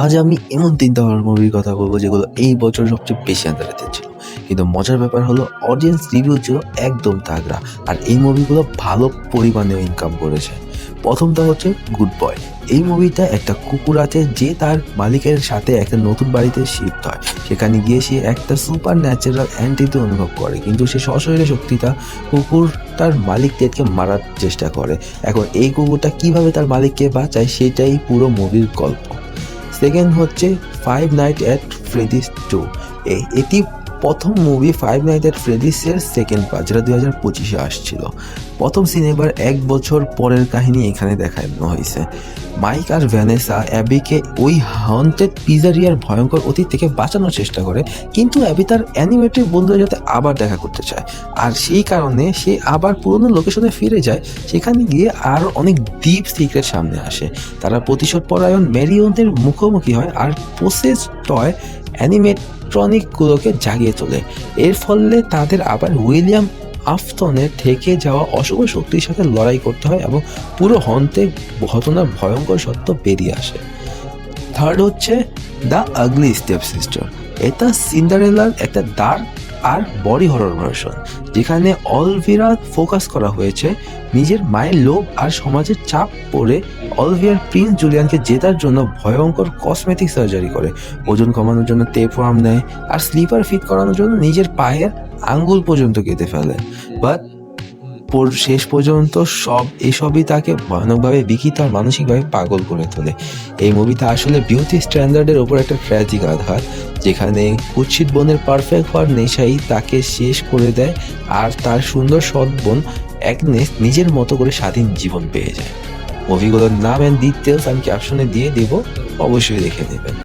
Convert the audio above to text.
আজ আমি এমন ৩টা হরর মুভির কথা বলবো যেগুলো এই বছর সবচেয়ে বেশি আন্ডাররেটেড ছিল। কিন্তু মজার ব্যাপার হলো অডিয়েন্স রিভিউ ছিল একদম তাগড়া। আর এই মুভিগুলো ভালো পরিমাণেও ইনকাম করেছে। প্রথমটা হচ্ছে গুড বয়। এই মুভিটা একটা কুকুর আছে যে তার মালিকের সাথে একটা নতুন বাড়িতে শিফট হয়। সেখানে গিয়ে সে একটা সুপার ন্যাচারাল অ্যান্টিটি অনুভব করে, কিন্তু সে সশরীরে শক্তিটা কুকুর তার মালিক টেডকে মারার চেষ্টা করে। এখন এই কুকুরটা কিভাবে তার মালিককে বাঁচায় সেটাই পুরো মুভির গল্প। সেকেন্ড হচ্ছে ফাইভ নাইট অ্যাট ফ্রেডিস 2। এটি প্রথম মুভি ফাইভ নাইট অ্যাট ফ্রেডিসের সেকেন্ড পার্ট, যেটা 2025-এ আসছিল। প্রথম সিনেমার 1 বছর পরের কাহিনী এখানে দেখানো হয়েছে। মাইক আর ভ্যানেসা অ্যাবিকে ওই হন্টেড পিজারিয়ার ভয়ঙ্কর অতীত থেকে বাঁচানোর চেষ্টা করে, কিন্তু অ্যাবি তার অ্যানিমেটেড বন্ধুদের সাথে আবার দেখা করতে চায়। আর সেই কারণে সে আবার পুরোনো লোকেশনে ফিরে যায়। সেখানে গিয়ে আরও অনেক ডিপ সিক্রেট সামনে আসে। তারা প্রতিশোধ পরায়ণ ম্যারিওনদের মুখোমুখি হয় আর প্রসেস টয় অ্যানিমেট্রনিকগুলোকে জাগিয়ে তোলে। এর ফলে তাদের আবার উইলিয়াম আফটনের থেকে যাওয়া অশুভ শক্তির সাথে লড়াই করতে হয় এবং পুরো হন্তে ঘটনার ভয়ঙ্কর সত্য বেরিয়ে আসে। থার্ড হচ্ছে দ্য আগলি স্টেপ সিস্টার। এটা সিন্ডারেলার একটা ডার্ক আর বডি হরর ভার্সন, যেখানে অলভিরা ফোকাস করা হয়েছে। নিজের মায়ের লোভ আর সমাজের চাপ পড়ে অলভিয়ার প্রিন্স জুলিয়ানকে জেতার জন্য ভয়ঙ্কর কসমেটিক সার্জারি করে। ওজন কমানোর জন্য টেপওয়ার্ম নেয় আর স্লিপার ফিট করানোর জন্য নিজের পায়ের আঙ্গুল পর্যন্ত কেটে ফেলে। বাট শেষ পর্যন্ত এসবই তাকে ভয়ানকভাবে বিকৃত আর মানসিকভাবে পাগল করে তোলে। এই মুভিটা আসলে বিউটি স্ট্যান্ডার্ডের ওপর একটা ট্র্যাজিক আঘাত, যেখানে কুৎসিত বোনের পারফেক্ট হওয়ার নেশাই তাকে শেষ করে দেয় আর তার সুন্দর সৎ বোন অ্যাগনেস নিজের মতো করে স্বাধীন জীবন পেয়ে যায়। মুভিগুলোর নাম অ্যান্ড ডিটেলস আমি ক্যাপশনে দিয়ে দেবো, অবশ্যই দেখে নেবেন।